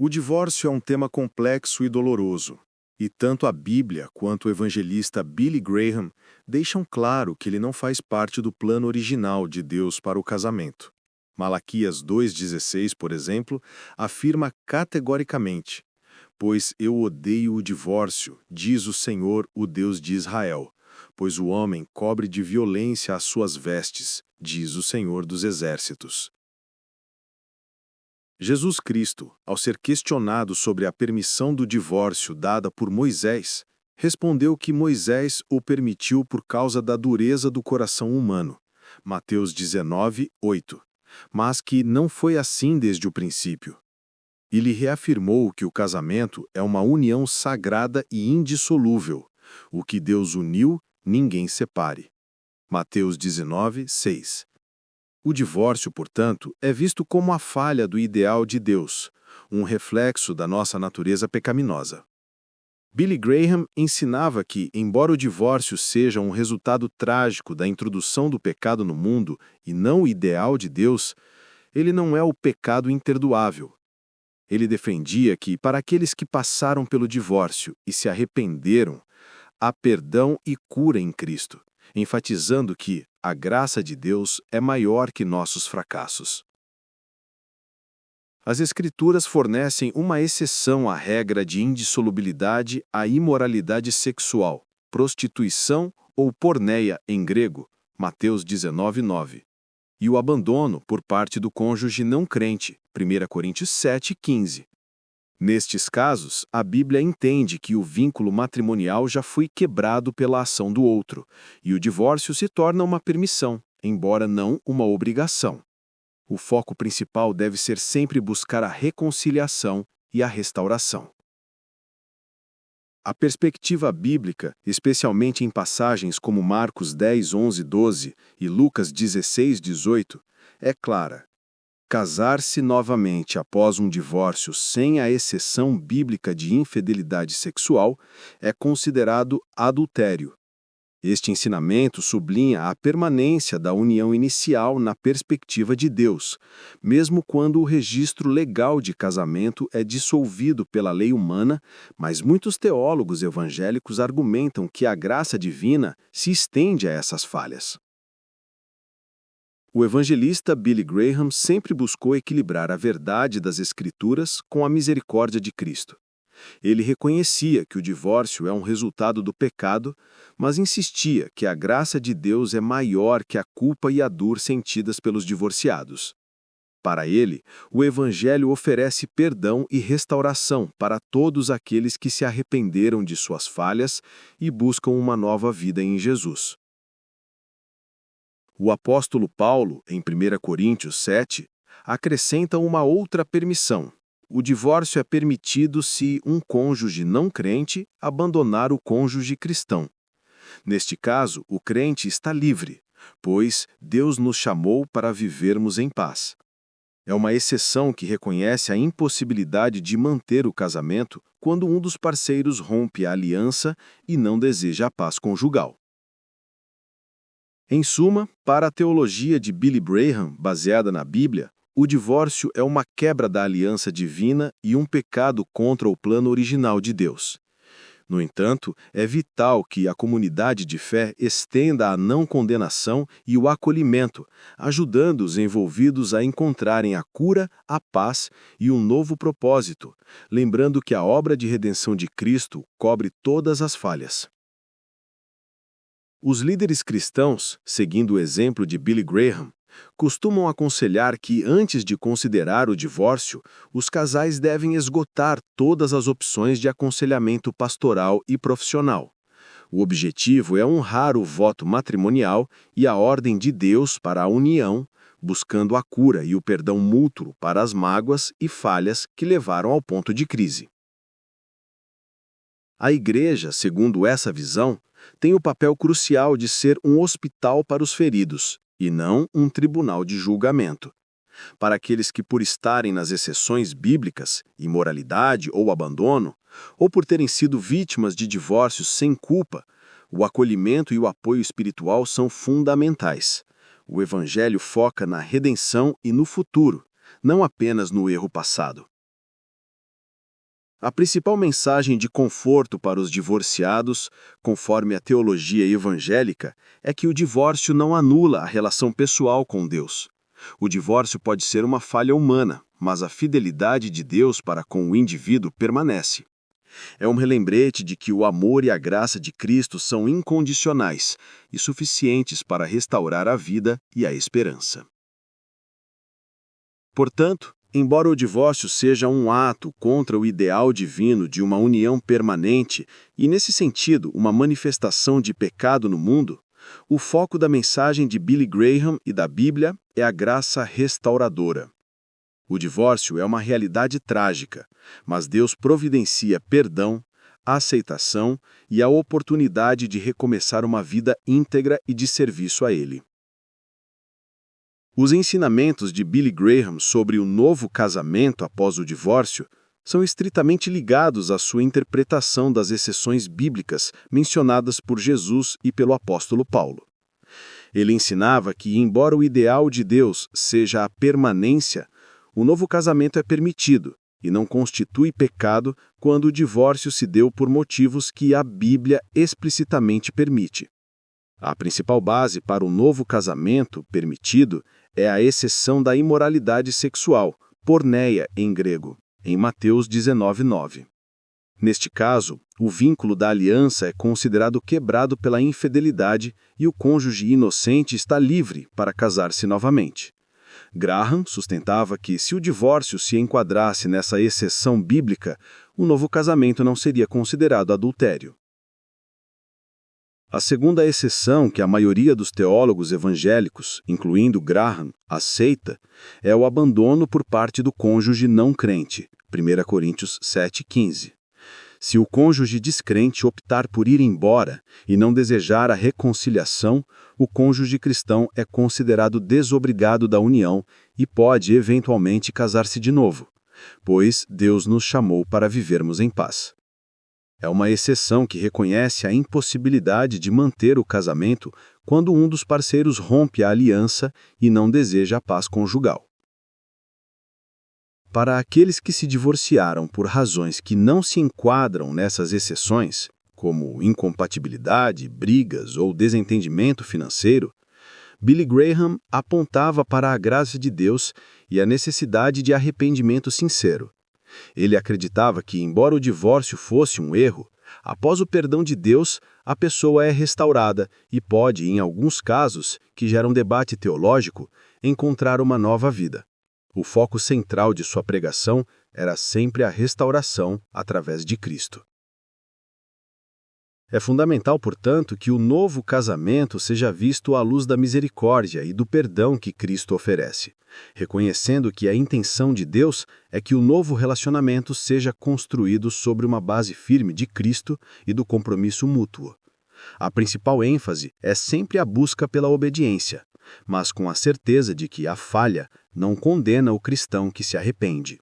O divórcio é um tema complexo e doloroso, e tanto a Bíblia quanto o evangelista Billy Graham deixam claro que ele não faz parte do plano original de Deus para o casamento. Malaquias 2,16, por exemplo, afirma categoricamente: "Pois eu odeio o divórcio, diz o Senhor, o Deus de Israel, pois o homem cobre de violência as suas vestes, diz o Senhor dos Exércitos." Jesus Cristo, ao ser questionado sobre a permissão do divórcio dada por Moisés, respondeu que Moisés o permitiu por causa da dureza do coração humano, Mateus 19:8, mas que não foi assim desde o princípio. Ele reafirmou que o casamento é uma união sagrada e indissolúvel. O que Deus uniu, ninguém separe. Mateus 19:6. O divórcio, portanto, é visto como a falha do ideal de Deus, um reflexo da nossa natureza pecaminosa. Billy Graham ensinava que, embora o divórcio seja um resultado trágico da introdução do pecado no mundo e não o ideal de Deus, ele não é o pecado imperdoável. Ele defendia que, para aqueles que passaram pelo divórcio e se arrependeram, há perdão e cura em Cristo, enfatizando que a graça de Deus é maior que nossos fracassos. As Escrituras fornecem uma exceção à regra de indissolubilidade à imoralidade sexual, prostituição ou porneia em grego, Mateus 19:9, e o abandono por parte do cônjuge não crente, 1 Coríntios 7:15. Nestes casos, a Bíblia entende que o vínculo matrimonial já foi quebrado pela ação do outro, e o divórcio se torna uma permissão, embora não uma obrigação. O foco principal deve ser sempre buscar a reconciliação e a restauração. A perspectiva bíblica, especialmente em passagens como Marcos 10:11-12 e Lucas 16:18, é clara. Casar-se novamente após um divórcio sem a exceção bíblica de infidelidade sexual é considerado adultério. Este ensinamento sublinha a permanência da união inicial na perspectiva de Deus, mesmo quando o registro legal de casamento é dissolvido pela lei humana, mas muitos teólogos evangélicos argumentam que a graça divina se estende a essas falhas. O evangelista Billy Graham sempre buscou equilibrar a verdade das Escrituras com a misericórdia de Cristo. Ele reconhecia que o divórcio é um resultado do pecado, mas insistia que a graça de Deus é maior que a culpa e a dor sentidas pelos divorciados. Para ele, o Evangelho oferece perdão e restauração para todos aqueles que se arrependeram de suas falhas e buscam uma nova vida em Jesus. O apóstolo Paulo, em 1 Coríntios 7, acrescenta uma outra permissão. O divórcio é permitido se um cônjuge não crente abandonar o cônjuge cristão. Neste caso, o crente está livre, pois Deus nos chamou para vivermos em paz. É uma exceção que reconhece a impossibilidade de manter o casamento quando um dos parceiros rompe a aliança e não deseja a paz conjugal. Em suma, para a teologia de Billy Graham, baseada na Bíblia, o divórcio é uma quebra da aliança divina e um pecado contra o plano original de Deus. No entanto, é vital que a comunidade de fé estenda a não condenação e o acolhimento, ajudando os envolvidos a encontrarem a cura, a paz e um novo propósito, lembrando que a obra de redenção de Cristo cobre todas as falhas. Os líderes cristãos, seguindo o exemplo de Billy Graham, costumam aconselhar que, antes de considerar o divórcio, os casais devem esgotar todas as opções de aconselhamento pastoral e profissional. O objetivo é honrar o voto matrimonial e a ordem de Deus para a união, buscando a cura e o perdão mútuo para as mágoas e falhas que levaram ao ponto de crise. A Igreja, segundo essa visão, tem o papel crucial de ser um hospital para os feridos, e não um tribunal de julgamento. Para aqueles que, por estarem nas exceções bíblicas, imoralidade ou abandono, ou por terem sido vítimas de divórcios sem culpa, o acolhimento e o apoio espiritual são fundamentais. O Evangelho foca na redenção e no futuro, não apenas no erro passado. A principal mensagem de conforto para os divorciados, conforme a teologia evangélica, é que o divórcio não anula a relação pessoal com Deus. O divórcio pode ser uma falha humana, mas a fidelidade de Deus para com o indivíduo permanece. É um relembrete de que o amor e a graça de Cristo são incondicionais e suficientes para restaurar a vida e a esperança. Portanto, embora o divórcio seja um ato contra o ideal divino de uma união permanente e, nesse sentido, uma manifestação de pecado no mundo, o foco da mensagem de Billy Graham e da Bíblia é a graça restauradora. O divórcio é uma realidade trágica, mas Deus providencia perdão, aceitação e a oportunidade de recomeçar uma vida íntegra e de serviço a Ele. Os ensinamentos de Billy Graham sobre o novo casamento após o divórcio são estritamente ligados à sua interpretação das exceções bíblicas mencionadas por Jesus e pelo apóstolo Paulo. Ele ensinava que, embora o ideal de Deus seja a permanência, o novo casamento é permitido e não constitui pecado quando o divórcio se deu por motivos que a Bíblia explicitamente permite. A principal base para o novo casamento permitido é a exceção da imoralidade sexual, porneia em grego, em Mateus 19:9. Neste caso, o vínculo da aliança é considerado quebrado pela infidelidade e o cônjuge inocente está livre para casar-se novamente. Graham sustentava que, se o divórcio se enquadrasse nessa exceção bíblica, o novo casamento não seria considerado adultério. A segunda exceção que a maioria dos teólogos evangélicos, incluindo Graham, aceita é o abandono por parte do cônjuge não crente, 1 Coríntios 7,15. Se o cônjuge descrente optar por ir embora e não desejar a reconciliação, o cônjuge cristão é considerado desobrigado da união e pode eventualmente casar-se de novo, pois Deus nos chamou para vivermos em paz. É uma exceção que reconhece a impossibilidade de manter o casamento quando um dos parceiros rompe a aliança e não deseja a paz conjugal. Para aqueles que se divorciaram por razões que não se enquadram nessas exceções, como incompatibilidade, brigas ou desentendimento financeiro, Billy Graham apontava para a graça de Deus e a necessidade de arrependimento sincero. Ele acreditava que, embora o divórcio fosse um erro, após o perdão de Deus, a pessoa é restaurada e pode, em alguns casos, que geram debate teológico, encontrar uma nova vida. O foco central de sua pregação era sempre a restauração através de Cristo. É fundamental, portanto, que o novo casamento seja visto à luz da misericórdia e do perdão que Cristo oferece, reconhecendo que a intenção de Deus é que o novo relacionamento seja construído sobre uma base firme de Cristo e do compromisso mútuo. A principal ênfase é sempre a busca pela obediência, mas com a certeza de que a falha não condena o cristão que se arrepende.